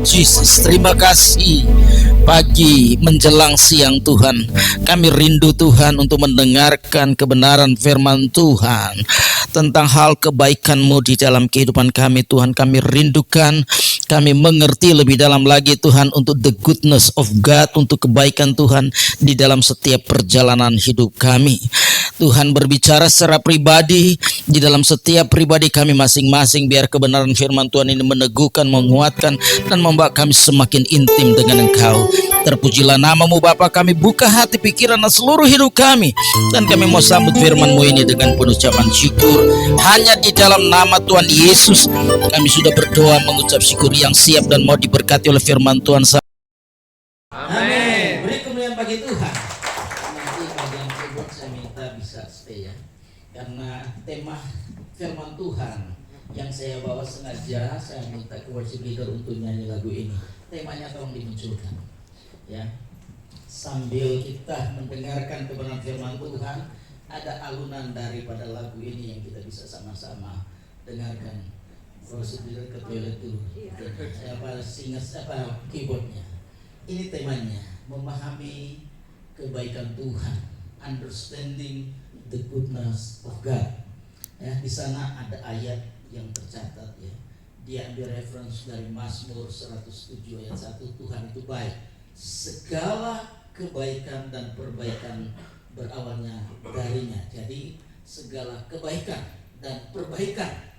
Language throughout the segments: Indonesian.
Jesus, terima kasih pagi menjelang siang Tuhan. Kami rindu Tuhan untuk mendengarkan kebenaran firman Tuhan tentang hal kebaikan-Mu di dalam kehidupan kami Tuhan. Kami rindukan, kami mengerti lebih dalam lagi Tuhan untuk the goodness of God, untuk kebaikan Tuhan di dalam setiap perjalanan hidup kami. Tuhan berbicara secara pribadi di dalam setiap pribadi kami masing-masing, biar kebenaran firman Tuhan ini meneguhkan, menguatkan, dan membawa kami semakin intim dengan Engkau. Terpujilah nama-Mu Bapa, kami buka hati, pikiran, dan seluruh hidup kami, dan kami mau sambut firman-Mu ini dengan penuh ucapan syukur. Hanya di dalam nama Tuhan Yesus kami sudah berdoa mengucap syukur yang siap dan mau diberkati oleh firman Tuhan. Amin. Beri kemuliaan bagi Tuhan. Nanti bagian keyboard saya minta bisa stay ya, karena tema firman Tuhan yang saya bawa sengaja saya minta ke worship leader untuk nyanyi lagu ini. Temanya tolong dimunculkan ya. Sambil kita mendengarkan kebenaran firman Tuhan, ada alunan daripada lagu ini yang kita bisa sama-sama dengarkan. Worship leader ke toilet dulu. Keyboardnya. Ini temanya, memahami kebaikan Tuhan, understanding the goodness of God. Ya, di sana ada ayat yang tercatat ya. Dia ambil reference dari Mazmur 107 ayat 1, Tuhan itu baik. Segala kebaikan dan perbaikan berawalnya darinya. Jadi segala kebaikan dan perbaikan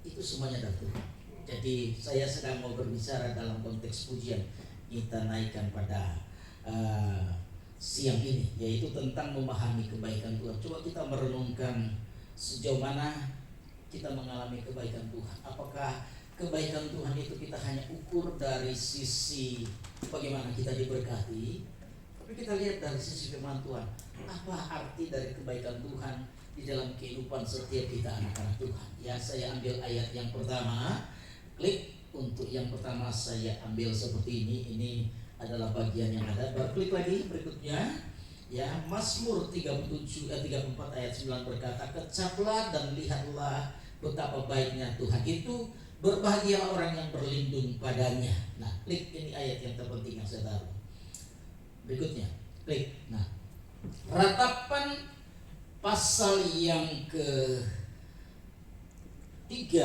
itu semuanya dari Tuhan. Jadi saya sedang mau berbicara dalam konteks pujian kita naikkan pada siang ini, yaitu tentang memahami kebaikan Tuhan. Coba kita merenungkan sejauh mana kita mengalami kebaikan Tuhan. Apakah kebaikan Tuhan itu kita hanya ukur dari sisi bagaimana kita diberkati, tapi kita lihat dari sisi firman Tuhan. Apa arti dari kebaikan Tuhan di dalam kehidupan setiap kita anak-anak Tuhan? Ya, saya ambil ayat yang pertama. Klik untuk yang pertama, saya ambil seperti ini. Ini adalah bagian yang ada. Klik lagi berikutnya. Ya, Mazmur 34 ayat 9 berkata, kecaplah dan lihatlah betapa baiknya Tuhan itu, berbahagialah orang yang berlindung padanya. Nah, klik, ini ayat yang terpenting yang saya taruh. Berikutnya, klik. Nah, ratapan pasal yang ke-3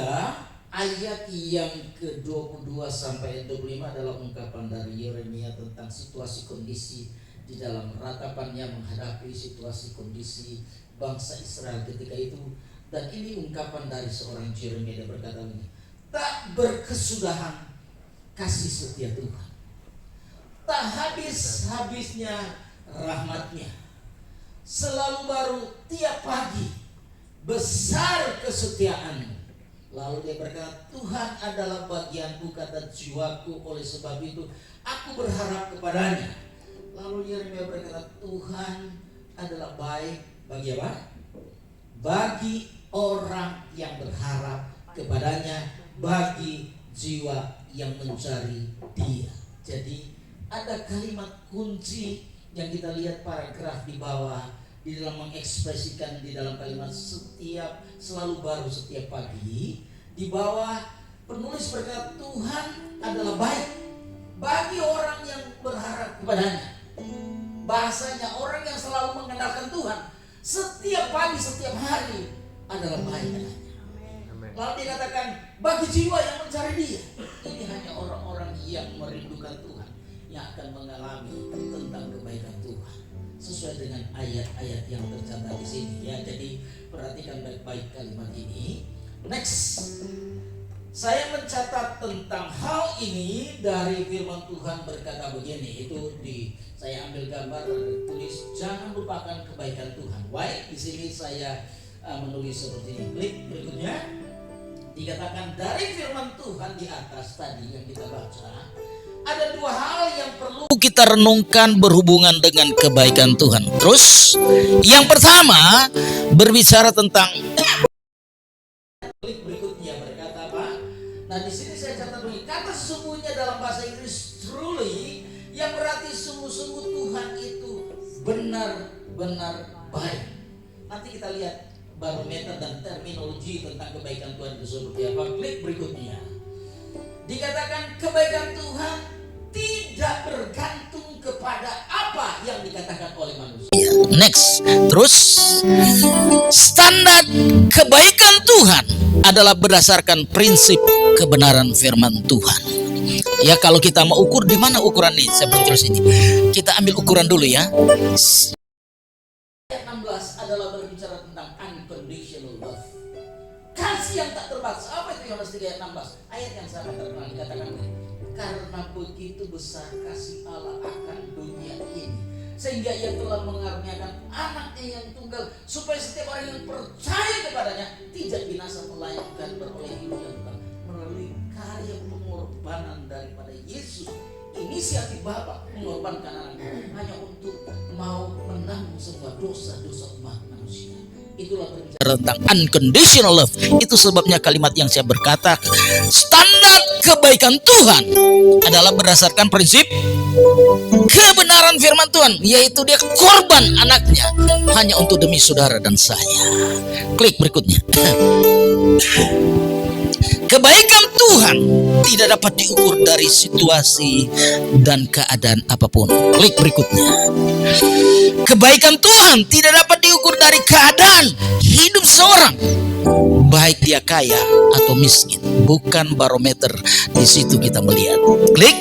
ayat yang ke-22 sampai 25 adalah ungkapan dari Yeremia tentang situasi kondisi di dalam ratapannya menghadapi situasi kondisi bangsa Israel ketika itu. Dan ini ungkapan dari seorang Yeremia, dia berkata ini, tak berkesudahan kasih setia Tuhan, tak habis-habisnya rahmatnya, selalu baru tiap pagi, besar kesetiaan. Lalu dia berkata, Tuhan adalah bagianku, kata jiwaku, oleh sebab itu aku berharap kepadanya. Lalu Yeremia berkata, Tuhan adalah baik bagi apa? Bagi orang yang berharap kepadanya, bagi jiwa yang mencari Dia. Jadi ada kalimat kunci yang kita lihat paragraf di bawah, di dalam mengekspresikan di dalam kalimat setiap, selalu baru setiap pagi. Di bawah penulis berkata, Tuhan adalah baik bagi orang yang berharap kepadanya. Bahasanya orang yang selalu mengandalkan Tuhan setiap pagi, setiap hari adalah baik adanya. Lalu dikatakan bagi jiwa yang mencari Dia. Ini hanya orang-orang yang merindukan Tuhan yang akan mengalami tentang kebaikan Tuhan sesuai dengan ayat-ayat yang tercatat di sini ya. Jadi perhatikan baik-baik kalimat ini. Next, saya mencatat tentang hal ini dari firman Tuhan berkata begini. Saya ambil gambar, tulis jangan lupakan kebaikan Tuhan. Why? Di sini saya menulis seperti ini. Klik berikutnya. Dikatakan dari firman Tuhan di atas tadi yang kita baca, ada dua hal yang perlu kita renungkan berhubungan dengan kebaikan Tuhan. Terus, yang pertama berbicara tentang klik berikutnya berkata apa? Nah, di sini saya catat begini, kata sesungguhnya dalam bahasa Inggris truly, yang berarti sungguh-sungguh Tuhan itu benar-benar baik. Nanti kita lihat barometer dan terminologi tentang kebaikan Tuhan itu seperti apa. Klik berikutnya. Dikatakan kebaikan Tuhan Next, terus standar kebaikan Tuhan adalah berdasarkan prinsip kebenaran firman Tuhan. Ya, kalau kita mau ukur, di mana ukuran ini? Saya terus ini. Kita ambil ukuran dulu ya. Ayat 16 adalah berbicara tentang unconditional love. Kasih yang tak terbatas. Apa itu Yohanes 3 ayat 16? Ayat yang sangat terkenal dikatakan, karena begitu besar kasih Allah akan dunia ini, sehingga ia telah mengaruniakan anaknya yang tunggal, supaya setiap orang yang percaya kepadanya tidak binasa, melainkan beroleh hidup yang kekal. Melalui karya pengorbanan daripada Yesus, inisiatif Bapa mengorbankan anaknya hanya untuk mau menanggung semua dosa-dosa umat manusia. Itulah berbicara tentang unconditional love. Itu sebabnya kalimat yang saya berkata, standar kebaikan Tuhan adalah berdasarkan prinsip kebenaran firman Tuhan, yaitu dia korban anaknya hanya untuk demi saudara dan saya. Klik berikutnya. Kebaikan Tuhan tidak dapat diukur dari situasi dan keadaan apapun. Klik berikutnya. Kebaikan Tuhan tidak dapat diukur dari keadaan hidup seorang, baik dia kaya atau miskin. Bukan barometer di situ kita melihat. Klik.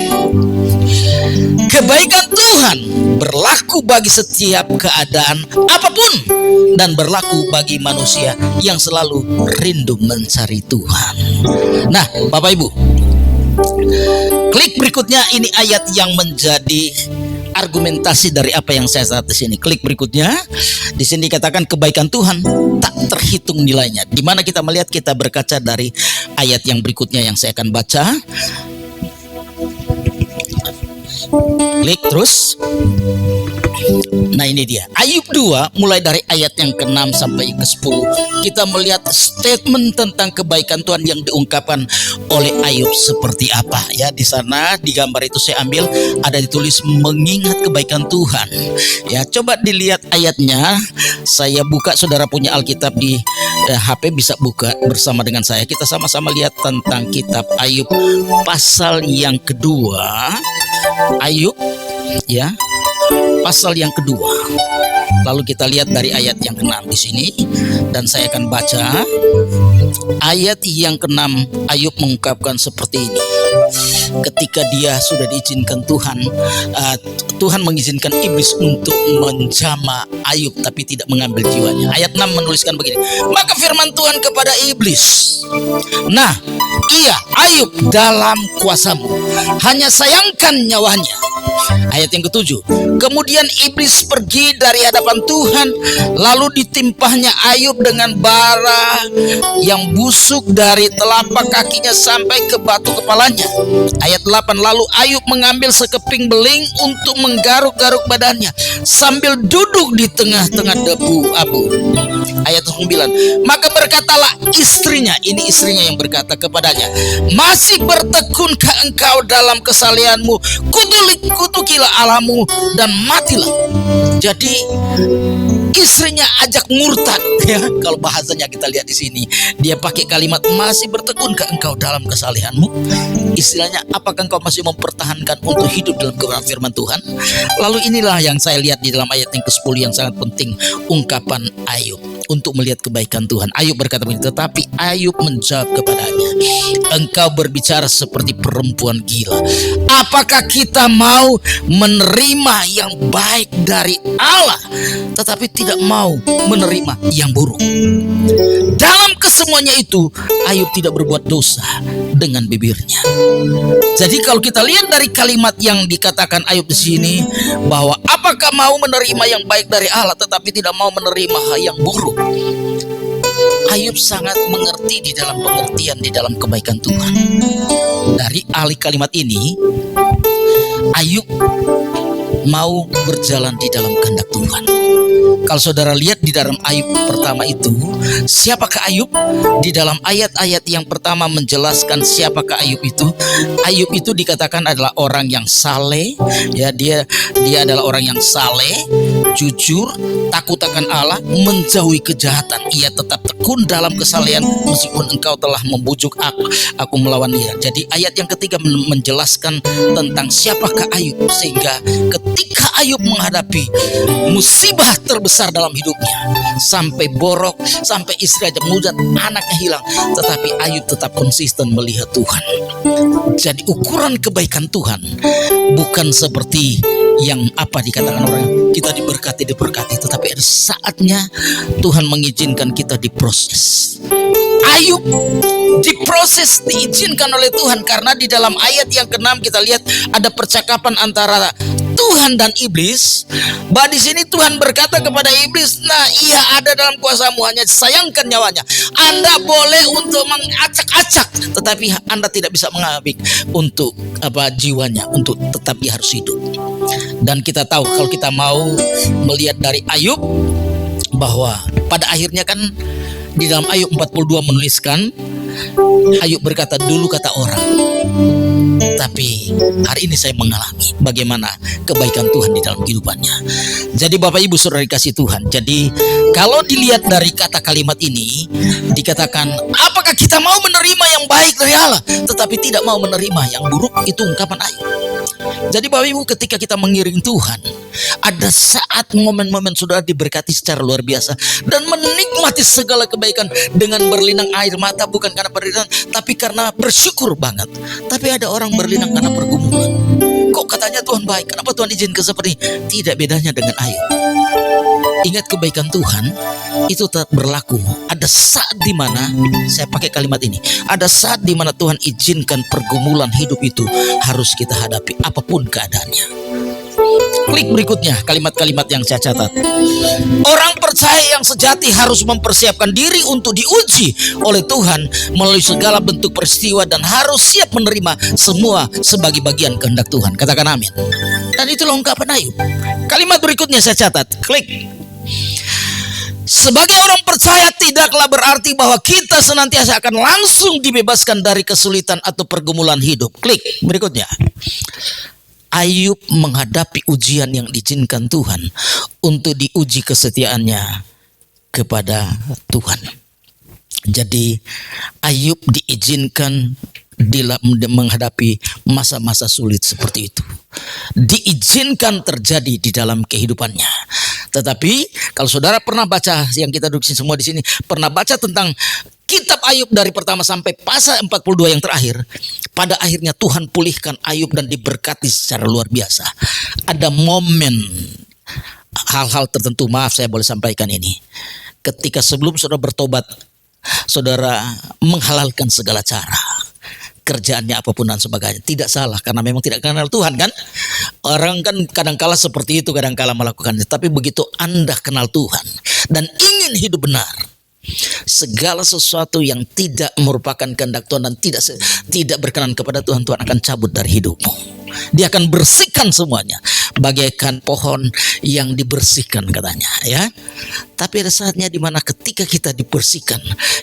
Kebaikan Tuhan berlaku bagi setiap keadaan apapun dan berlaku bagi manusia yang selalu rindu mencari Tuhan. Nah, Bapak Ibu, klik berikutnya, ini ayat yang menjadi argumentasi dari apa yang saya saat di sini. Klik berikutnya. Di sini dikatakan kebaikan Tuhan tak terhitung nilainya. Di mana kita melihat, kita berkaca dari ayat yang berikutnya yang saya akan baca. Klik terus. Nah, ini dia Ayub 2 mulai dari ayat yang ke-6 sampai ke-10. Kita melihat statement tentang kebaikan Tuhan yang diungkapkan oleh Ayub seperti apa ya. Di sana di gambar itu saya ambil ada ditulis mengingat kebaikan Tuhan. Ya, coba dilihat ayatnya. Saya buka, saudara punya Alkitab di HP bisa buka bersama dengan saya. Kita sama-sama lihat tentang kitab Ayub pasal yang kedua. Ayub ya, pasal yang kedua. Lalu kita lihat dari ayat yang ke-6 di sini, dan saya akan baca ayat yang ke-6. Ayub mengungkapkan seperti ini. Ketika dia sudah diizinkan Tuhan, Tuhan mengizinkan iblis untuk menjamah Ayub tapi tidak mengambil jiwanya. Ayat 6 menuliskan begini. Maka firman Tuhan kepada iblis, nah, iya Ayub dalam kuasamu, hanya sayangkan nyawanya. Ayat yang ke-7. Kemudian iblis pergi dari hadapan Tuhan, lalu ditimpahnya Ayub dengan bara yang busuk dari telapak kakinya sampai ke batu kepalanya. Ayat 8. Lalu Ayub mengambil sekeping beling untuk menggaruk-garuk badannya sambil duduk di tengah-tengah debu abu. Ayat 9. Maka berkatalah istrinya, ini istrinya yang berkata kepadanya, masih bertekunkah engkau dalam kesalehanmu? Kutukilah Allahmu dan matilah. Jadi istrinya ajak murtad ya. Kalau bahasanya kita lihat di sini, dia pakai kalimat masih bertekunkah engkau dalam kesalehanmu? Istilahnya, apakah engkau masih mempertahankan untuk hidup dalam kebenaran firman Tuhan? Lalu inilah yang saya lihat di dalam ayat yang ke-10 yang sangat penting, ungkapan Ayub untuk melihat kebaikan Tuhan. Ayub berkata begini, tetapi Ayub menjawab kepadanya, engkau berbicara seperti perempuan gila. Apakah kita mau menerima yang baik dari Allah tetapi tidak mau menerima yang buruk? Dalam kesemuanya itu Ayub tidak berbuat dosa dengan bibirnya. Jadi kalau kita lihat dari kalimat yang dikatakan Ayub di sini, bahwa apakah mau menerima yang baik dari Allah tetapi tidak mau menerima yang buruk, Ayub sangat mengerti di dalam pengertian di dalam kebaikan Tuhan. Dari ahli kalimat ini, Ayub mau berjalan di dalam kehendak Tuhan. Kalau saudara lihat di dalam Ayub pertama itu, siapakah Ayub? Di dalam ayat-ayat yang pertama menjelaskan siapakah Ayub itu. Ayub itu dikatakan adalah orang yang saleh, ya, dia adalah orang yang saleh, jujur, takut akan Allah, menjauhi kejahatan. Ia tetap tekun dalam kesalehan meskipun engkau telah membujuk aku melawan dia. Jadi ayat yang ketiga menjelaskan tentang siapakah Ayub, sehingga ketika Ayub menghadapi musibah terbesar dalam hidupnya, sampai borok, sampai istri aja menghujat, anaknya hilang, tetapi Ayub tetap konsisten melihat Tuhan. Jadi ukuran kebaikan Tuhan bukan seperti yang apa dikatakan orang, kita diberkati, tetapi ada saatnya Tuhan mengizinkan kita diproses. Ayub diproses, diizinkan oleh Tuhan, karena di dalam ayat yang ke-6 kita lihat ada percakapan antara Tuhan dan iblis. Bahwa di sini Tuhan berkata kepada iblis, nah ia ada dalam kuasamu, hanya sayangkan nyawanya. Anda boleh untuk mengacak-acak, tetapi Anda tidak bisa mengambil untuk jiwanya, untuk tetap dia harus hidup. Dan kita tahu kalau kita mau melihat dari Ayub, bahwa pada akhirnya kan di dalam Ayub 42 menuliskan, Ayub berkata, dulu kata orang, tapi hari ini saya mengalami bagaimana kebaikan Tuhan di dalam kehidupannya. Jadi Bapak Ibu Saudara dikasih Tuhan, jadi kalau dilihat dari kata kalimat ini, dikatakan apakah kita mau menerima yang baik dari Allah tetapi tidak mau menerima yang buruk, itu ungkapan Ayub. Jadi Bapak Ibu, ketika kita mengiring Tuhan, ada saat momen-momen saudara diberkati secara luar biasa dan menikmati segala kebaikan dengan berlinang air mata, bukan karena penderitaan tapi karena bersyukur banget. Tapi ada orang berlinang karena pergumulan. Kok katanya Tuhan baik, kenapa Tuhan izinkan seperti ini? Tidak bedanya dengan Ayub. Ingat, kebaikan Tuhan itu tetap berlaku. Ada saat di mana, saya pakai kalimat ini, ada saat di mana Tuhan izinkan pergumulan hidup itu harus kita hadapi apapun keadaannya. Klik berikutnya, kalimat-kalimat yang saya catat. Orang percaya yang sejati harus mempersiapkan diri untuk diuji oleh Tuhan melalui segala bentuk peristiwa dan harus siap menerima semua sebagai bagian kehendak Tuhan. Katakan amin. Dan itulah ungkapan Ayub. Kalimat berikutnya saya catat. Klik. Sebagai orang percaya tidaklah berarti bahwa kita senantiasa akan langsung dibebaskan dari kesulitan atau pergumulan hidup. Klik berikutnya. Ayub menghadapi ujian yang diizinkan Tuhan untuk diuji kesetiaannya kepada Tuhan. Jadi Ayub diizinkan menghadapi masa-masa sulit seperti itu, diizinkan terjadi di dalam kehidupannya. Tetapi kalau saudara pernah baca, yang kita duduk semua di sini pernah baca tentang kitab Ayub dari pertama sampai pasal 42 yang terakhir, pada akhirnya Tuhan pulihkan Ayub dan diberkati secara luar biasa. Ada momen, hal-hal tertentu, maaf saya boleh sampaikan ini, ketika sebelum saudara bertobat, saudara menghalalkan segala cara, kerjaannya apapun dan sebagainya. Tidak salah, karena memang tidak kenal Tuhan kan. Orang kan kadangkala seperti itu, kadangkala melakukannya. Tapi begitu Anda kenal Tuhan dan ingin hidup benar, segala sesuatu yang tidak merupakan kehendak Tuhan dan tidak berkenan kepada Tuhan, Tuhan akan cabut dari hidupmu. Dia akan bersihkan semuanya, bagaikan pohon yang dibersihkan katanya, ya. Tapi ada saatnya di mana ketika kita dibersihkan,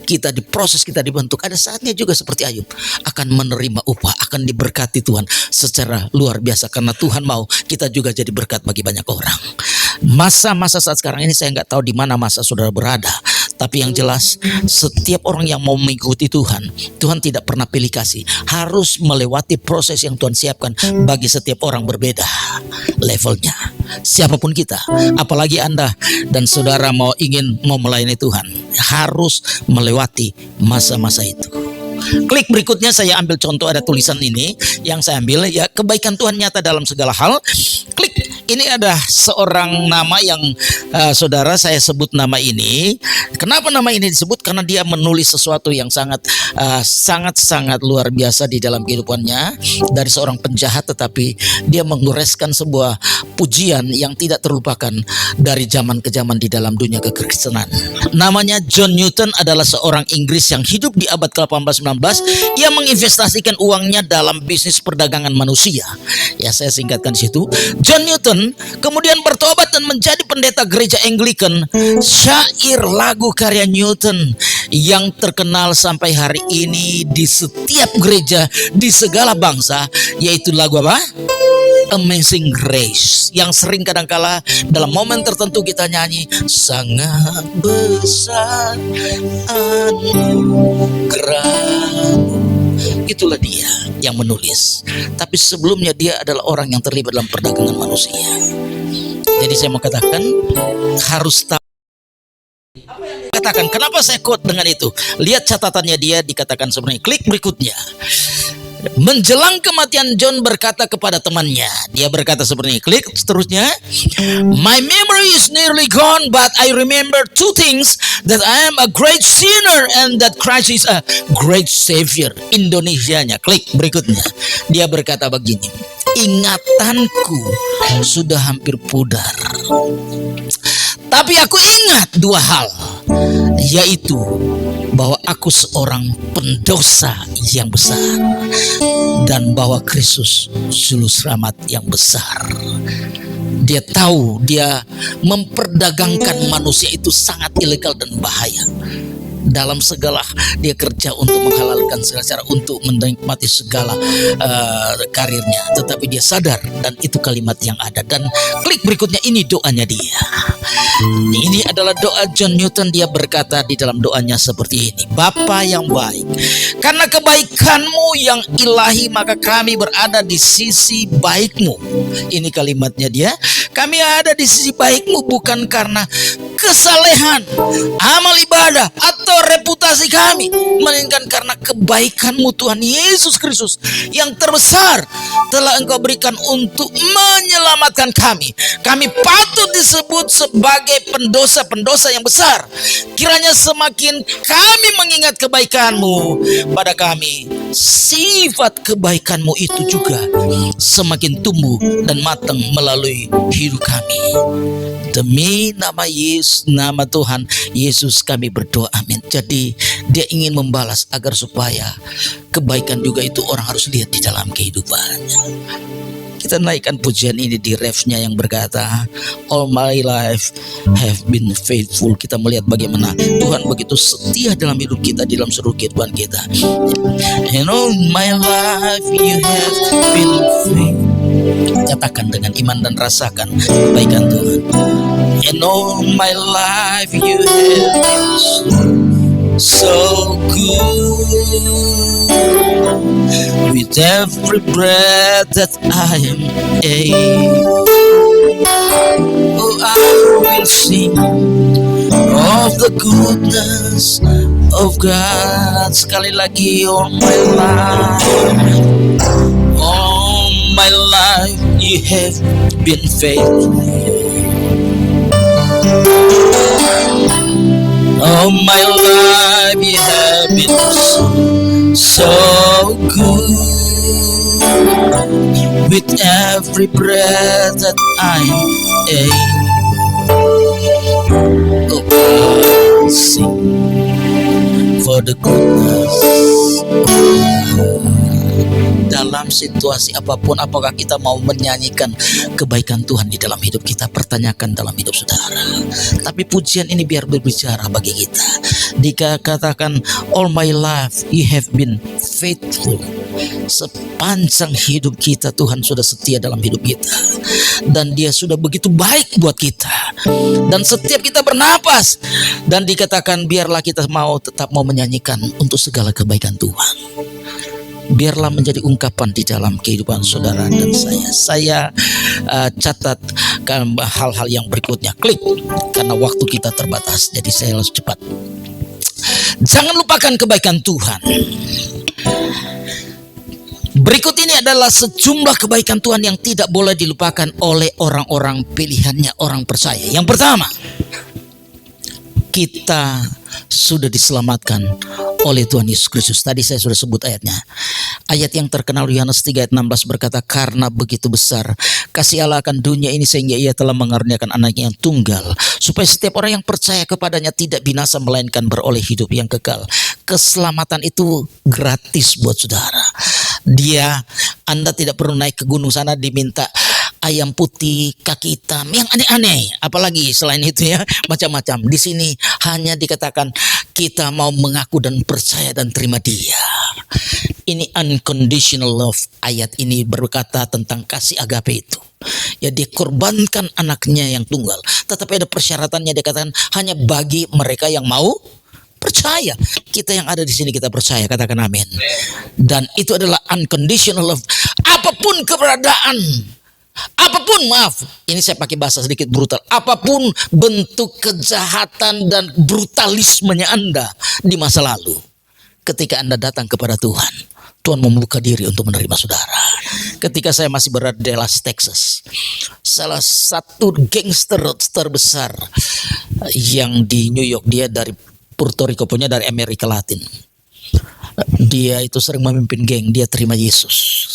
kita diproses, kita dibentuk, ada saatnya juga seperti Ayub akan menerima upah, akan diberkati Tuhan secara luar biasa, karena Tuhan mau kita juga jadi berkat bagi banyak orang. Masa-masa saat sekarang ini saya nggak tahu di mana masa saudara berada, tapi yang jelas setiap orang yang mau mengikuti Tuhan, Tuhan tidak pernah pilih kasih, harus melewati proses yang Tuhan siapkan bagi setiap orang berbeda levelnya. Siapapun kita, apalagi Anda dan saudara mau melayani Tuhan, harus melewati masa-masa itu. Klik berikutnya, saya ambil contoh, ada tulisan ini yang saya ambil, ya, kebaikan Tuhan nyata dalam segala hal. Klik, ini ada seorang nama yang saudara, saya sebut nama ini. Kenapa nama ini disebut? Karena dia menulis sesuatu yang sangat luar biasa di dalam kehidupannya. Dari seorang penjahat, tetapi dia mengoreskan sebuah pujian yang tidak terlupakan dari zaman ke zaman di dalam dunia kekristenan. Namanya John Newton, adalah seorang Inggris yang hidup di abad ke-18-19. Ia menginvestasikan uangnya dalam bisnis perdagangan manusia. Ya, saya singkatkan di situ. John Newton kemudian bertobat dan menjadi pendeta gereja Anglican. Syair lagu karya Newton yang terkenal sampai hari ini di setiap gereja di segala bangsa, yaitu lagu apa? Amazing Grace, yang sering kadangkala dalam momen tertentu kita nyanyi, sangat besar anugerahmu. Itulah dia yang menulis. Tapi sebelumnya dia adalah orang yang terlibat dalam perdagangan manusia. Jadi saya mau katakan harus tahu. Katakan kenapa saya quote dengan itu? Lihat catatannya dia dikatakan sebenarnya. Klik berikutnya. Menjelang kematian John berkata kepada temannya, dia berkata seperti ini, klik seterusnya, my memory is nearly gone, but I remember two things, that I am a great sinner and that Christ is a great savior. Indonesianya, klik berikutnya. Dia berkata begini, ingatanku sudah hampir pudar, tapi aku ingat dua hal, yaitu bahwa aku seorang pendosa yang besar dan bahwa Kristus juru selamat yang besar. Dia tahu dia memperdagangkan manusia itu sangat ilegal dan bahaya. Dalam segala dia kerja untuk menghalalkan segala cara untuk menikmati segala karirnya, tetapi dia sadar dan itu kalimat yang ada. Dan klik berikutnya, ini doanya dia. Ini adalah doa John Newton. Dia berkata di dalam doanya seperti ini, Bapa yang baik, karena kebaikanmu yang ilahi maka kami berada di sisi baikmu. Ini kalimatnya dia, kami ada di sisi baikmu bukan karena kesalehan, amal ibadah atau reputasi kami, melainkan karena kebaikanmu Tuhan Yesus Kristus yang terbesar telah Engkau berikan untuk menyelamatkan kami. Kami patut disebut sebagai pendosa-pendosa yang besar. Kiranya semakin kami mengingat kebaikanmu pada kami, sifat kebaikanmu itu juga semakin tumbuh dan matang melalui hidup kami. Demi nama Yesus, nama Tuhan Yesus kami berdoa, amin. Jadi dia ingin membalas agar supaya kebaikan juga itu orang harus lihat di dalam kehidupannya. Kita naikkan pujian ini di refnya yang berkata, all my life have been faithful. Kita melihat bagaimana Tuhan begitu setia dalam hidup kita, di dalam seluruh kehidupan kita. And all my life you have been faithful. Katakan dengan iman dan rasakan kebaikan Tuhan. And all my life you have been so good. With every breath that I am able, oh I will sing of the goodness of God. Sekali lagi, all my life you have been faithful. All my life you have been so good. With every breath that I'm able, oh, I sing for the goodness of God. Dalam situasi apapun, apakah kita mau menyanyikan kebaikan Tuhan di dalam hidup kita? Pertanyakan dalam hidup saudara. Tapi pujian ini biar berbicara bagi kita. Dikatakan, all my life you have been faithful. Sepanjang hidup kita Tuhan sudah setia dalam hidup kita, dan dia sudah begitu baik buat kita. Dan setiap kita bernapas, dan dikatakan biarlah kita tetap mau menyanyikan untuk segala kebaikan Tuhan. Biarlah menjadi ungkapan di dalam kehidupan saudara dan saya. Saya catat hal-hal yang berikutnya. Klik, karena waktu kita terbatas, jadi saya harus cepat. Jangan lupakan kebaikan Tuhan. Berikut ini adalah sejumlah kebaikan Tuhan yang tidak boleh dilupakan oleh orang-orang pilihannya, orang percaya. Yang pertama, kita sudah diselamatkan oleh Tuhan Yesus Kristus. Tadi saya sudah sebut ayatnya. Ayat yang terkenal Yohanes 3 ayat 16 berkata, karena begitu besar kasih Allah akan dunia ini sehingga ia telah mengaruniakan anaknya yang tunggal, supaya setiap orang yang percaya kepadanya tidak binasa melainkan beroleh hidup yang kekal. Keselamatan itu gratis buat saudara. Anda tidak perlu naik ke gunung sana diminta ayam putih, kaki hitam, yang aneh-aneh. Apalagi selain itu ya, macam-macam. Di sini hanya dikatakan kita mau mengaku dan percaya dan terima dia. Ini unconditional love. Ayat ini berkata tentang kasih agape itu. Ya, dia korbankan anaknya yang tunggal. Tetapi ada persyaratannya, dikatakan hanya bagi mereka yang mau percaya. Kita yang ada di sini kita percaya, katakan amin. Dan itu adalah unconditional love. Apapun keberadaan Apapun, maaf, ini saya pakai bahasa sedikit brutal. Apapun bentuk kejahatan dan brutalismenya Anda di masa lalu, ketika Anda datang kepada Tuhan, Tuhan membuka diri untuk menerima saudara. Ketika saya masih berada di Dallas, Texas, salah satu gangster terbesar yang di New York, dia dari Puerto Rico, punya dari Amerika Latin. Dia itu sering memimpin geng, dia terima Yesus.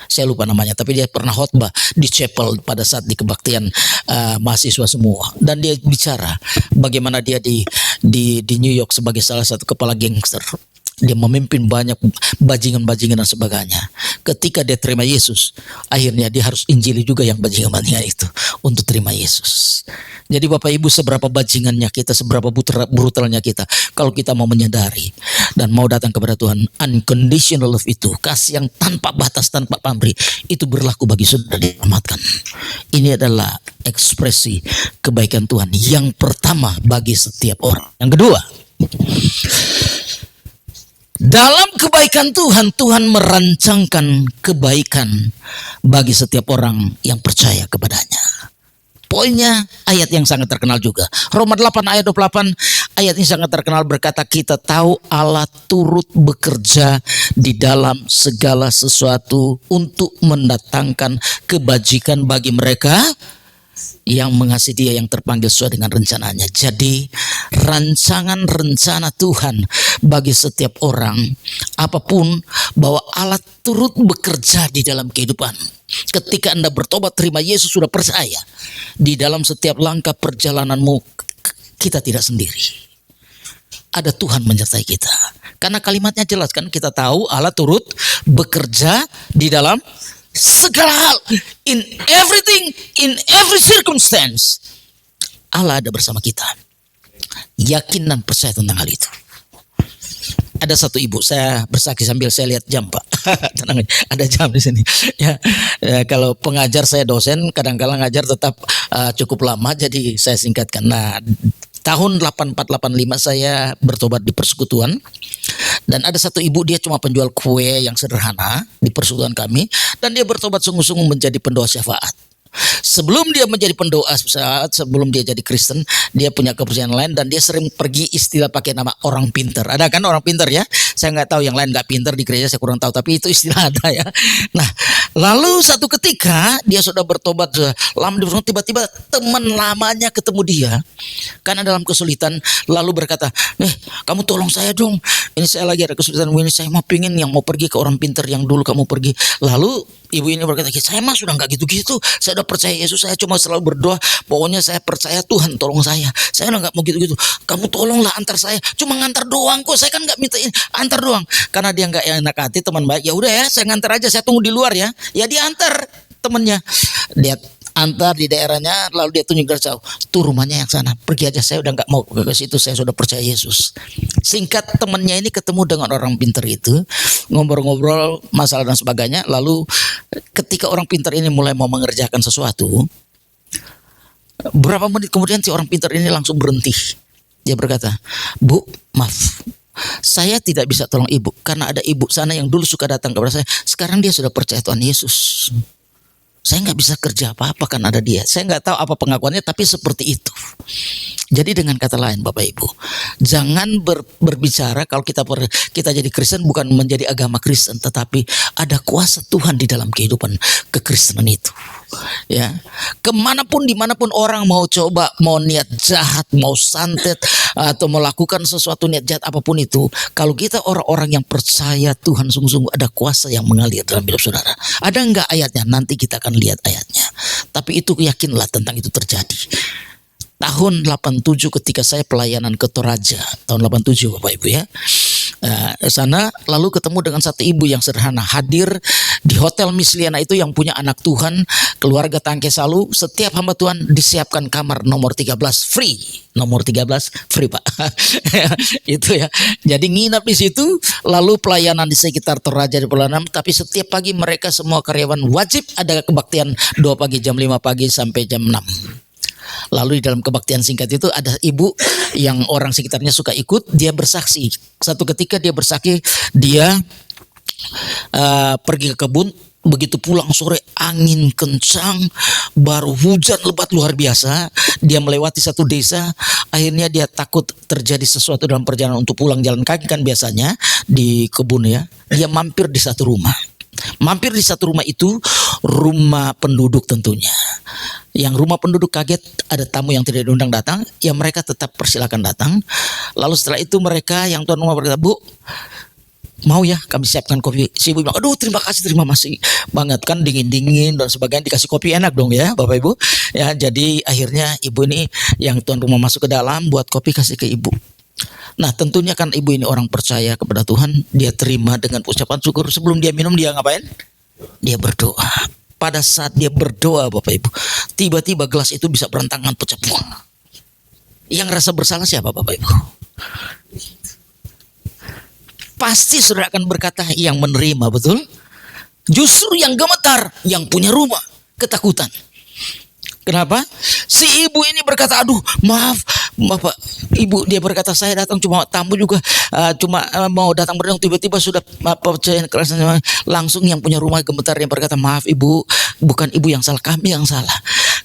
Saya lupa namanya, tapi dia pernah khotbah di chapel pada saat di kebaktian mahasiswa semua, dan dia bicara bagaimana dia di New York sebagai salah satu kepala gangster. Dia memimpin banyak bajingan-bajingan dan sebagainya. Ketika dia terima Yesus, akhirnya dia harus injili juga yang bajingan-bajingan itu untuk terima Yesus. Jadi Bapak Ibu, seberapa bajingannya kita, seberapa brutalnya kita, kalau kita mau menyadari dan mau datang kepada Tuhan, unconditional love itu, kasih yang tanpa batas, tanpa pamrih, itu berlaku bagi saudara diselamatkan. Ini adalah ekspresi kebaikan Tuhan yang pertama bagi setiap orang. Yang kedua, dalam kebaikan Tuhan, Tuhan merancangkan kebaikan bagi setiap orang yang percaya kepadanya. Poinnya ayat yang sangat terkenal juga. Roma 8 ayat 28, ayat ini sangat terkenal, berkata, kita tahu Allah turut bekerja di dalam segala sesuatu untuk mendatangkan kebajikan bagi mereka yang mengasihi Dia, yang terpanggil sesuai dengan rencananya. Jadi rancangan rencana Tuhan bagi setiap orang apapun, bahwa Allah turut bekerja di dalam kehidupan. Ketika Anda bertobat, terima Yesus, sudah percaya, di dalam setiap langkah perjalananmu kita tidak sendiri. Ada Tuhan menyertai kita. Karena kalimatnya jelas kan, kita tahu Allah turut bekerja di dalam segala hal, in everything, in every circumstance. Allah ada bersama kita. Yakin dan percaya tentang hal itu. Ada satu ibu, saya bersaksi sambil saya lihat jam, Pak. Tenang, ada jam di sini. Ya, kalau pengajar, saya dosen, kadang-kadang ngajar tetap cukup lama, jadi saya singkatkan. Nah, tahun 84-85 saya bertobat di persekutuan, dan ada satu ibu, dia cuma penjual kue yang sederhana di persekutuan kami, dan dia bertobat sungguh-sungguh menjadi pendoa syafaat. Sebelum dia menjadi pendoa syafaat, sebelum dia jadi Kristen, dia punya kepercayaan lain, dan dia sering pergi, istilah pakai nama orang pinter. Ada kan orang pinter ya? Saya nggak tahu yang lain nggak pinter di gereja, saya kurang tahu, tapi itu istilah ada ya. Nah, lalu satu ketika dia sudah bertobat lama, tiba-tiba teman lamanya ketemu dia karena dalam kesulitan, lalu berkata, kamu tolong saya dong, ini saya lagi ada kesulitan, ini saya mau pingin yang mau pergi ke orang pinter yang dulu kamu pergi. Lalu ibu ini berkata, saya mah sudah nggak gitu-gitu, saya udah percaya Yesus, saya cuma selalu berdoa, pokoknya saya percaya Tuhan tolong saya udah nggak mau gitu-gitu, kamu tolonglah antar saya, cuma ngantar doang kok, saya kan nggak minta ini, antar doang. Karena dia nggak enak hati, teman baik, ya udah ya, saya ngantar aja, saya tunggu di luar ya dia antar temennya, dia antar di daerahnya, lalu dia tunjuk garis jauh, tuh rumahnya yang sana, pergi aja, saya udah nggak mau ke situ, saya sudah percaya Yesus. Singkat, temannya ini ketemu dengan orang pintar itu, ngobrol-ngobrol masalah dan sebagainya. Lalu ketika orang pintar ini mulai mau mengerjakan sesuatu, berapa menit kemudian si orang pintar ini langsung berhenti. Dia berkata, Bu, maaf, saya tidak bisa tolong ibu karena ada ibu sana yang dulu suka datang kepada saya, sekarang dia sudah percaya Tuhan Yesus. Saya nggak bisa kerja apa-apa kan ada dia. Saya nggak tahu apa pengakuannya, tapi seperti itu. Jadi dengan kata lain, Bapak Ibu, jangan berbicara kalau kita jadi Kristen bukan menjadi agama Kristen, tetapi ada kuasa Tuhan di dalam kehidupan kekristenan itu. Ya, kemanapun dimanapun orang mau coba, mau niat jahat, mau santet atau melakukan sesuatu niat jahat apapun itu, kalau kita orang-orang yang percaya Tuhan sungguh-sungguh, ada kuasa yang mengalir dalam hidup saudara. Ada enggak ayatnya? Nanti kita akan lihat ayatnya. Tapi itu yakinlah tentang itu terjadi. Tahun 87 ketika saya pelayanan ke Toraja, tahun 87 Bapak Ibu ya. Sana lalu ketemu dengan satu ibu yang sederhana, hadir di Hotel Misliana itu, yang punya anak Tuhan, keluarga Tangke Salu. Setiap hamba Tuhan disiapkan kamar nomor 13 free. Nomor 13 free, Pak. Itu ya. Jadi nginap di situ, lalu pelayanan di sekitar Toraja di pelayanan, tapi setiap pagi mereka semua karyawan wajib ada kebaktian 2 pagi, jam 5 pagi sampai jam 6. Lalu di dalam kebaktian singkat itu ada ibu yang orang sekitarnya suka ikut, dia bersaksi. Satu ketika dia bersaksi, dia pergi ke kebun, Begitu pulang sore angin kencang, baru hujan lebat luar biasa. Dia melewati satu desa, akhirnya dia takut terjadi sesuatu dalam perjalanan untuk pulang jalan kaki kan biasanya di kebun ya. Dia mampir di satu rumah. Mampir di satu rumah itu rumah penduduk tentunya. Yang rumah penduduk kaget ada tamu yang tidak diundang datang, ya mereka tetap persilakan datang. Lalu setelah itu mereka yang tuan rumah berkata, "Bu, mau ya kami siapkan kopi." Si ibu bilang, "Aduh terima kasih banget, kan dingin-dingin dan sebagainya, dikasih kopi enak dong ya Bapak Ibu." Ya, jadi akhirnya ibu ini yang tuan rumah masuk ke dalam buat kopi kasih ke ibu. Nah tentunya kan ibu ini orang percaya kepada Tuhan, dia terima dengan ucapan syukur. Sebelum dia minum dia ngapain? Dia berdoa. Pada saat dia berdoa Bapak Ibu, tiba-tiba gelas itu bisa berantakan pecah. Yang rasa bersalah siapa Bapak Ibu? Pasti saudara akan berkata yang menerima, betul? Justru yang gemetar, yang punya rumah, ketakutan. Kenapa? Si ibu ini berkata, "Aduh maaf Bapak Ibu," dia berkata, "saya datang cuma tamu juga, mau datang berdong, tiba-tiba sudah percaya kerasnya." Langsung yang punya rumah gemetar, yang berkata, "Maaf Ibu, bukan Ibu yang salah, kami yang salah.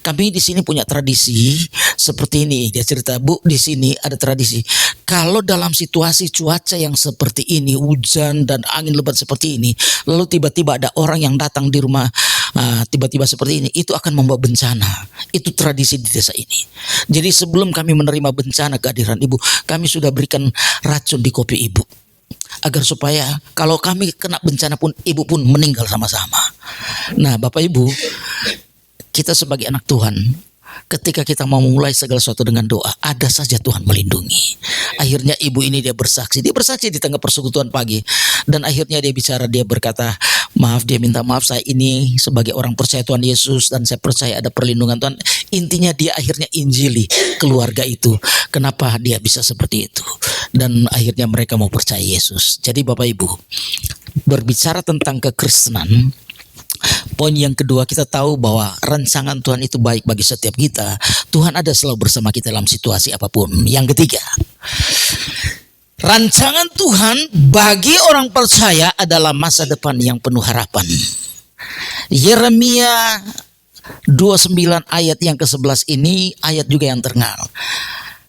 Kami di sini punya tradisi seperti ini." Dia cerita, "Bu, di sini ada tradisi. Kalau dalam situasi cuaca yang seperti ini, hujan dan angin lebat seperti ini, lalu tiba-tiba ada orang yang datang di rumah tiba-tiba seperti ini, itu akan membawa bencana. Itu tradisi di desa ini. Jadi sebelum kami menerima bencana kehadiran Ibu, kami sudah berikan racun di kopi Ibu, agar supaya kalau kami kena bencana pun Ibu pun meninggal sama-sama." Nah Bapak Ibu, kita sebagai anak Tuhan, ketika kita mau memulai segala sesuatu dengan doa, ada saja Tuhan melindungi. Akhirnya ibu ini dia bersaksi di tengah persekutuan pagi, dan akhirnya dia bicara, dia berkata, dia minta maaf, saya ini sebagai orang percaya Tuhan Yesus dan saya percaya ada perlindungan Tuhan. Intinya dia akhirnya injili keluarga itu. Kenapa dia bisa seperti itu? Dan akhirnya mereka mau percaya Yesus. Jadi Bapak Ibu, berbicara tentang kekristenan, poin yang kedua, kita tahu bahwa rancangan Tuhan itu baik bagi setiap kita. Tuhan ada selalu bersama kita dalam situasi apapun. Yang ketiga, rancangan Tuhan bagi orang percaya adalah masa depan yang penuh harapan. Yeremia 29 ayat yang ke-11 ini ayat juga yang terkenal.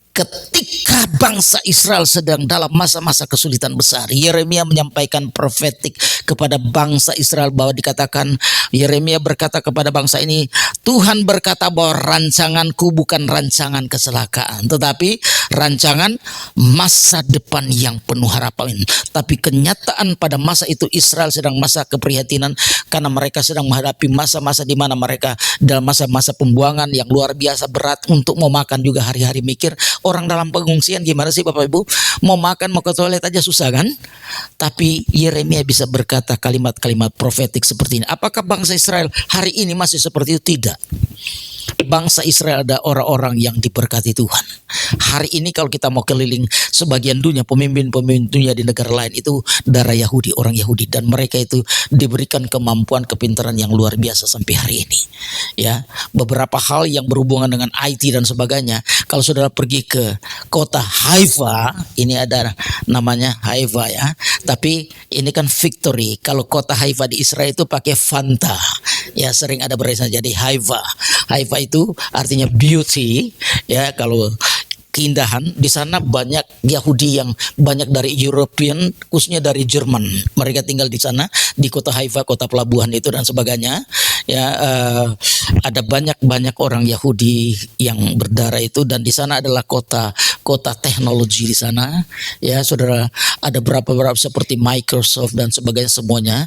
Ketika bangsa Israel sedang dalam masa-masa kesulitan besar, Yeremia menyampaikan profetik kepada bangsa Israel bahwa dikatakan, Yeremia berkata kepada bangsa ini, "Tuhan berkata bahwa rancanganku bukan rancangan kecelakaan, tetapi rancangan masa depan yang penuh harapan." Tapi kenyataan pada masa itu Israel sedang masa keprihatinan karena mereka sedang menghadapi masa-masa di mana mereka dalam masa-masa pembuangan yang luar biasa berat. Untuk mau makan juga hari-hari mikir. Orang dalam pengungsian gimana sih Bapak Ibu? Mau makan, mau ke toilet aja susah kan? Tapi Yeremia bisa berkata kalimat-kalimat profetik seperti ini. Apakah bangsa Israel hari ini masih seperti itu? Tidak. Bangsa Israel ada orang-orang yang diberkati Tuhan. Hari ini kalau kita mau keliling sebagian dunia, pemimpin-pemimpin dunia di negara lain itu darah Yahudi, orang Yahudi, dan mereka itu diberikan kemampuan, kepintaran yang luar biasa sampai hari ini. Ya, beberapa hal yang berhubungan dengan IT dan sebagainya. Kalau saudara pergi ke kota Haifa, ini ada namanya Haifa ya, tapi ini kan Victory. Kalau kota Haifa di Israel itu pakai Fanta. Ya, sering ada beresnya jadi Haifa. Haifa itu artinya beauty ya, kalau keindahan. Di sana banyak Yahudi yang banyak dari European, khususnya dari Jerman. Mereka tinggal di sana di kota Haifa, kota pelabuhan itu dan sebagainya. Ya, ada banyak orang Yahudi yang berdarah itu, dan di sana adalah kota teknologi di sana. Ya, saudara, ada beberapa seperti Microsoft dan sebagainya, semuanya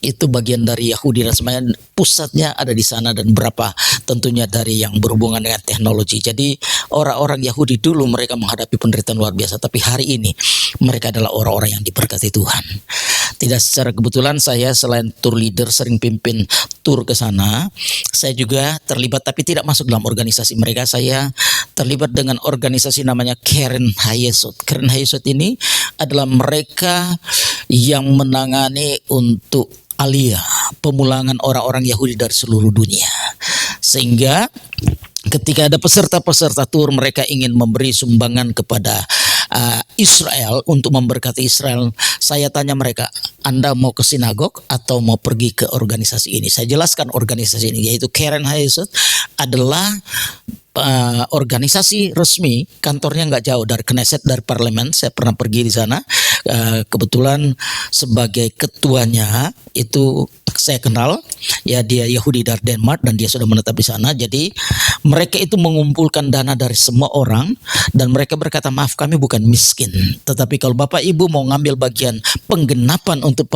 itu bagian dari Yahudi dan semuanya. Pusatnya ada di sana, dan berapa tentunya dari yang berhubungan dengan teknologi. Jadi orang-orang Yahudi dulu mereka menghadapi penderitaan luar biasa, tapi hari ini mereka adalah orang-orang yang diberkati Tuhan. Tidak secara kebetulan saya selain tour leader sering pimpin tour ke sana, saya juga terlibat tapi tidak masuk dalam organisasi mereka. Saya terlibat dengan organisasi namanya Keren Hayesot. Keren Hayesot ini adalah mereka yang menangani untuk Aliyah, pemulangan orang-orang Yahudi dari seluruh dunia. Sehingga ketika ada peserta-peserta tur, mereka ingin memberi sumbangan kepada Israel untuk memberkati Israel. Saya tanya mereka, Anda mau ke sinagog atau mau pergi ke organisasi ini? Saya jelaskan organisasi ini, yaitu Keren Hayesut adalah organisasi resmi, kantornya nggak jauh dari Knesset, dari parlemen. Saya pernah pergi di sana. Kebetulan sebagai ketuanya itu saya kenal, ya dia Yahudi dari Denmark dan dia sudah menetap di sana. Jadi mereka itu mengumpulkan dana dari semua orang dan mereka berkata, maaf kami bukan miskin, tetapi kalau Bapak Ibu mau ngambil bagian penggenapan untuk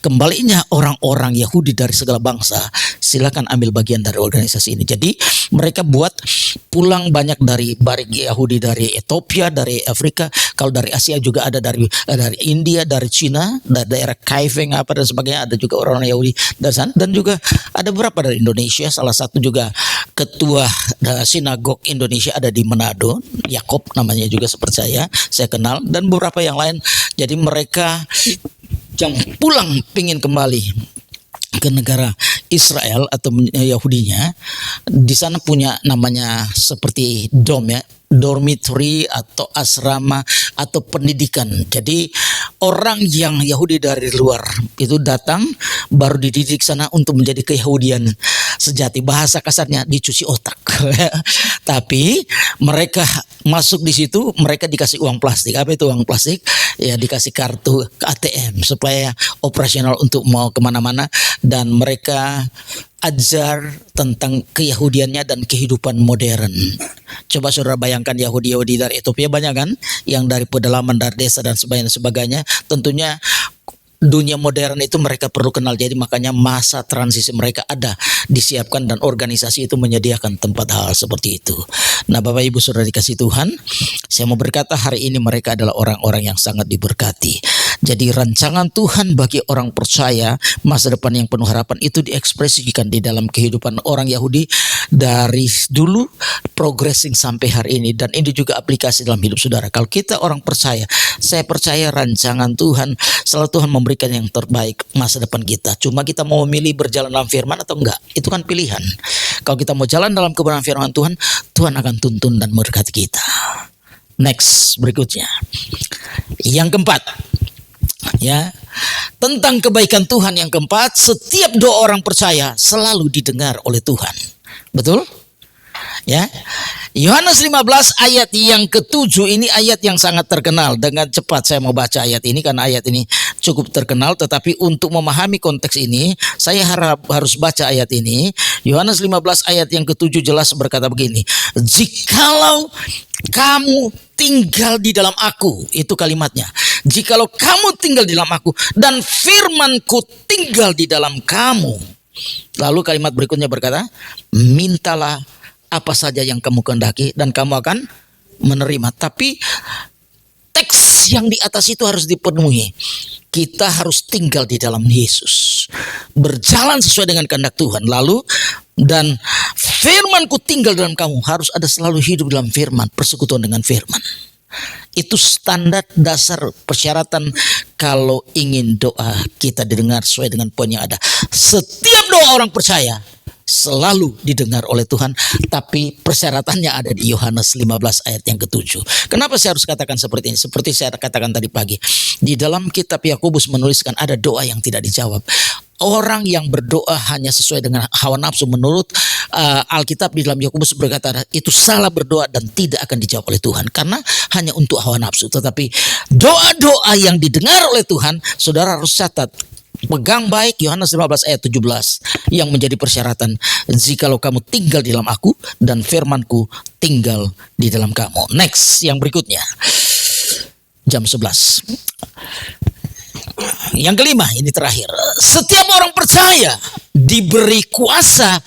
kembalinya orang-orang Yahudi dari segala bangsa, silakan ambil bagian dari organisasi ini. Jadi mereka buat pulang banyak dari barik Yahudi dari Ethiopia, dari Afrika, kalau dari Asia juga ada dari India, dari Cina, dari daerah Kaifeng apa dan sebagainya, ada juga orang-orang Yahudi dari sana, dan juga ada beberapa dari Indonesia. Salah satu juga ketua sinagog Indonesia ada di Manado, Yakob namanya juga seperti saya kenal, dan beberapa yang lain. Jadi mereka yang pulang pingin kembali ke negara Israel atau Yahudinya, di sana punya namanya seperti dormitory atau asrama atau pendidikan. Jadi orang yang Yahudi dari luar itu datang baru dididik sana untuk menjadi keyahudian sejati. Bahasa kasarnya dicuci otak. Tapi mereka masuk di situ, mereka dikasih uang plastik. Apa itu uang plastik? Ya dikasih kartu ATM supaya operasional untuk mau kemana-mana, dan mereka ajar tentang keyahudiannya dan kehidupan modern. Coba saudara bayangkan Yahudi-Yahudi dari Ethiopia banyak kan, yang dari pedalaman, dari desa dan sebagainya. Tentunya dunia modern itu mereka perlu kenal. Jadi makanya masa transisi mereka ada disiapkan dan organisasi itu menyediakan tempat hal seperti itu. Nah Bapak Ibu Saudara dikasih Tuhan, saya mau berkata hari ini mereka adalah orang-orang yang sangat diberkati. Jadi rancangan Tuhan bagi orang percaya masa depan yang penuh harapan itu diekspresikan di dalam kehidupan orang Yahudi dari dulu progressing sampai hari ini, dan ini juga aplikasi dalam hidup saudara. Kalau kita orang percaya, saya percaya rancangan Tuhan selalu Tuhan memberikan yang terbaik masa depan kita. Cuma kita mau memilih berjalan dalam firman atau enggak, itu kan pilihan. Kalau kita mau jalan dalam kebenaran firman Tuhan, Tuhan akan tuntun dan memberkati kita. Next, berikutnya. Yang keempat, ya, tentang kebaikan Tuhan yang keempat, setiap doa orang percaya selalu didengar oleh Tuhan. Betul? Ya. Yohanes 15 ayat yang ke-7 ini ayat yang sangat terkenal. Dengan cepat saya mau baca ayat ini karena ayat ini cukup terkenal, tetapi untuk memahami konteks ini saya harus baca ayat ini. Yohanes 15 ayat yang ke-7 jelas berkata begini, jikalau kamu tinggal di dalam aku, itu kalimatnya. Jikalau kamu tinggal di dalam aku dan firmanku tinggal di dalam kamu. Lalu kalimat berikutnya berkata, mintalah apa saja yang kamu kehendaki dan kamu akan menerima. Tapi teks yang di atas itu harus dipenuhi. Kita harus tinggal di dalam Yesus, berjalan sesuai dengan kehendak Tuhan. Lalu dan firmanku tinggal dalam kamu, harus ada selalu hidup dalam firman, persekutuan dengan firman. Itu standar dasar persyaratan kalau ingin doa kita didengar sesuai dengan poin yang ada. Setiap doa orang percaya selalu didengar oleh Tuhan, tapi persyaratannya ada di Yohanes 15 ayat yang ke-7. Kenapa saya harus katakan seperti ini? Seperti saya katakan tadi pagi, di dalam kitab Yakobus menuliskan ada doa yang tidak dijawab. Orang yang berdoa hanya sesuai dengan hawa nafsu, menurut Alkitab di dalam Yakobus berkata itu salah berdoa dan tidak akan dijawab oleh Tuhan karena hanya untuk hawa nafsu. Tetapi doa-doa yang didengar oleh Tuhan, saudara harus catat, pegang baik Yohanes 15 ayat 17 yang menjadi persyaratan, jikalau kamu tinggal di dalam aku dan firmanku tinggal di dalam kamu. Next, yang berikutnya, jam 11. Yang kelima, ini terakhir. Setiap orang percaya diberi kuasa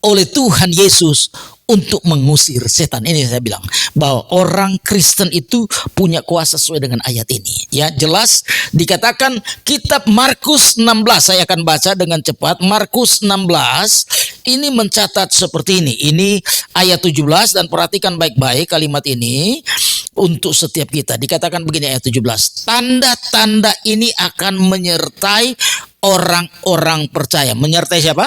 oleh Tuhan Yesus untuk mengusir setan. Ini saya bilang bahwa orang Kristen itu punya kuasa sesuai dengan ayat ini. Ya, jelas dikatakan kitab Markus 16. Saya akan baca dengan cepat. Markus 16 ini mencatat seperti ini. Ini ayat 17 dan perhatikan baik-baik kalimat ini. Untuk setiap kita dikatakan begini ayat 17. Tanda-tanda ini akan menyertai orang-orang percaya. Menyertai siapa?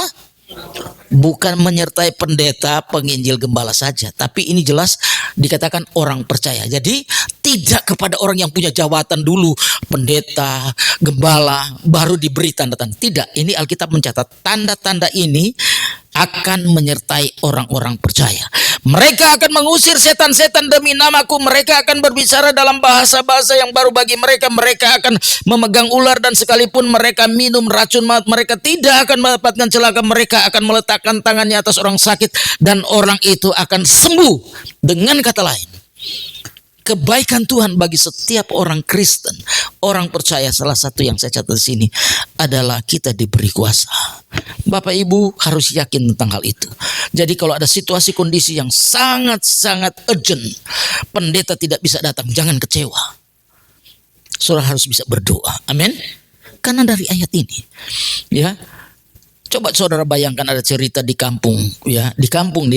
Bukan menyertai pendeta, penginjil, gembala saja, tapi ini jelas dikatakan orang percaya. Jadi tidak kepada orang yang punya jabatan dulu, pendeta, gembala, baru diberi tanda-tanda. Tidak, ini Alkitab mencatat tanda-tanda ini akan menyertai orang-orang percaya. Mereka akan mengusir setan-setan demi namaku. Mereka akan berbicara dalam bahasa-bahasa yang baru bagi mereka. Mereka akan memegang ular, dan sekalipun mereka minum racun maut, mereka tidak akan mendapatkan celaka. Mereka akan meletakkan tangannya atas orang sakit dan orang itu akan sembuh. Dengan kata lain, kebaikan Tuhan bagi setiap orang Kristen, orang percaya, salah satu yang saya catat di sini adalah kita diberi kuasa. Bapak Ibu harus yakin tentang hal itu. Jadi kalau ada situasi kondisi yang sangat-sangat urgent, pendeta tidak bisa datang, jangan kecewa. Saudara harus bisa berdoa. Amin. Karena dari ayat ini, ya. Coba saudara bayangkan ada cerita di kampung, ya, di kampung,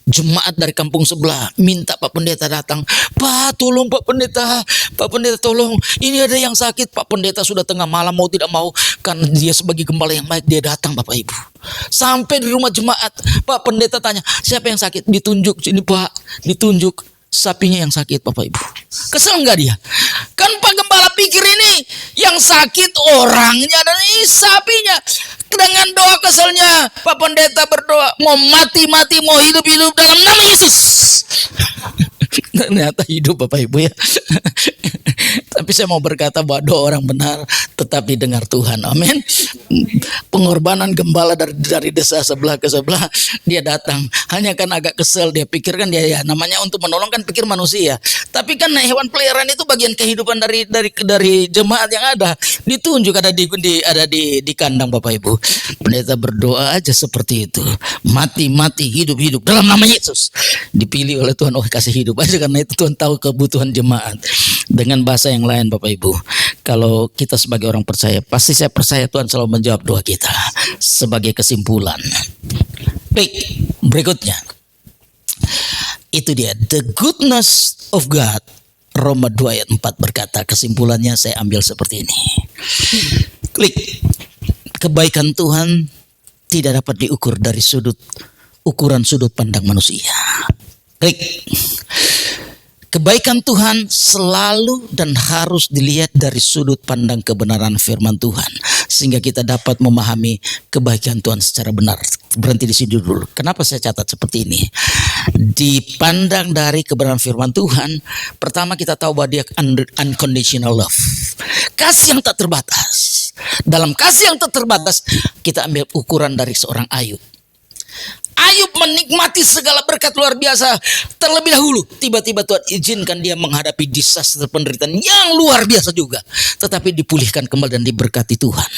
jemaat dari kampung sebelah minta Pak Pendeta datang. Pak, tolong Pak Pendeta tolong, ini ada yang sakit. Pak Pendeta sudah tengah malam mau tidak mau, kan dia sebagai gembala yang baik, dia datang Bapak Ibu. Sampai di rumah jemaat, Pak Pendeta tanya, siapa yang sakit? Ditunjuk, sini Pak, ditunjuk. Sapinya yang sakit Bapak Ibu. Kesel nggak dia? Kan Pak Gembala pikir ini yang sakit orangnya dan ini sapinya. Dengan doa keselnya Pak Pendeta berdoa, mau mati-mati, mau hidup-hidup dalam nama Yesus. Ternyata hidup Bapak Ibu ya. Tapi saya mau berkata bahwa doa orang benar tetap didengar Tuhan. Amin. Pengorbanan gembala dari desa sebelah ke sebelah, dia datang. Hanya kan agak kesel, dia pikirkan dia ya namanya untuk menolong kan pikir manusia. Tapi kan hewan peliharaan itu bagian kehidupan dari jemaat yang ada. Ditunjuk ada di kandang Bapak Ibu. Pendeta berdoa aja seperti itu. Mati-mati, hidup-hidup dalam nama Yesus. Dipilih oleh Tuhan, kasih hidup aja karena itu Tuhan tahu kebutuhan jemaat. Dengan bahasa yang lain Bapak Ibu, kalau kita sebagai orang percaya, pasti saya percaya Tuhan selalu menjawab doa kita. Sebagai kesimpulan, baik, berikutnya itu dia the goodness of God. Roma 2 ayat 4 berkata, kesimpulannya saya ambil seperti ini. Klik. Kebaikan Tuhan tidak dapat diukur dari ukuran sudut pandang manusia. Klik. Kebaikan Tuhan selalu dan harus dilihat dari sudut pandang kebenaran firman Tuhan, sehingga kita dapat memahami kebaikan Tuhan secara benar. Berhenti di sini dulu. Kenapa saya catat seperti ini? Dipandang dari kebenaran firman Tuhan, pertama kita tahu bahwa dia unconditional love. Kasih yang tak terbatas. Dalam kasih yang tak terbatas, kita ambil ukuran dari seorang Ayub. Ayub menikmati segala berkat luar biasa terlebih dahulu. Tiba-tiba Tuhan izinkan dia menghadapi disaster, penderitaan yang luar biasa juga. Tetapi dipulihkan kembali dan diberkati Tuhan.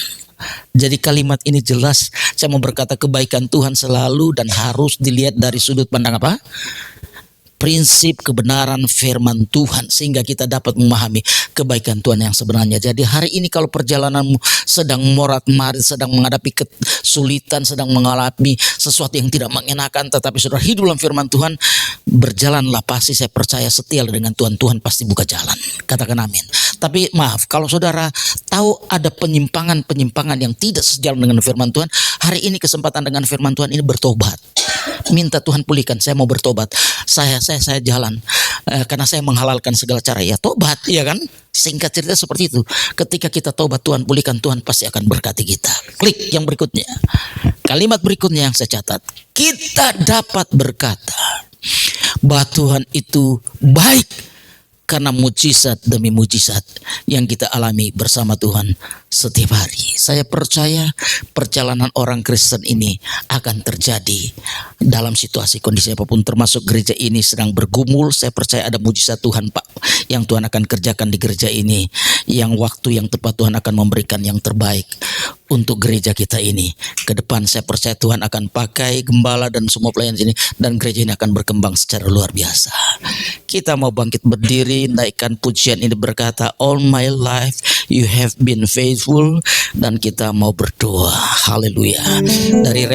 Jadi kalimat ini jelas, saya mau berkata kebaikan Tuhan selalu dan harus dilihat dari sudut pandang apa? Prinsip kebenaran firman Tuhan, sehingga kita dapat memahami kebaikan Tuhan yang sebenarnya. Jadi hari ini kalau perjalananmu sedang morat-marit, sedang menghadapi kesulitan, sedang mengalami sesuatu yang tidak mengenakan, tetapi saudara hidup dalam firman Tuhan, berjalanlah, pasti saya percaya setia dengan Tuhan, Tuhan pasti buka jalan. Katakan amin. Tapi maaf, kalau saudara tahu ada penyimpangan yang tidak sejalan dengan firman Tuhan, hari ini kesempatan dengan firman Tuhan ini bertobat. Minta Tuhan pulihkan, saya mau bertobat. Saya jalan karena saya menghalalkan segala cara. Ya tobat, ya kan? Singkat cerita seperti itu. Ketika kita tobat, Tuhan pulihkan, Tuhan pasti akan berkati kita. Klik yang berikutnya. Kalimat berikutnya yang saya catat. Kita dapat berkata bahwa Tuhan itu baik karena mujizat demi mujizat yang kita alami bersama Tuhan setiap hari. Saya percaya perjalanan orang Kristen ini akan terjadi dalam situasi kondisi apapun, termasuk gereja ini sedang bergumul. Saya percaya ada mujizat Tuhan Pak yang Tuhan akan kerjakan di gereja ini, yang waktu yang tepat Tuhan akan memberikan yang terbaik untuk gereja kita ini. Ke depan saya percaya Tuhan akan pakai gembala dan semua pelayan sini, dan gereja ini akan berkembang secara luar biasa. Kita mau bangkit berdiri, naikkan pujian ini berkata, all my life you have been faithful, dan kita mau berdoa. Haleluya. Dari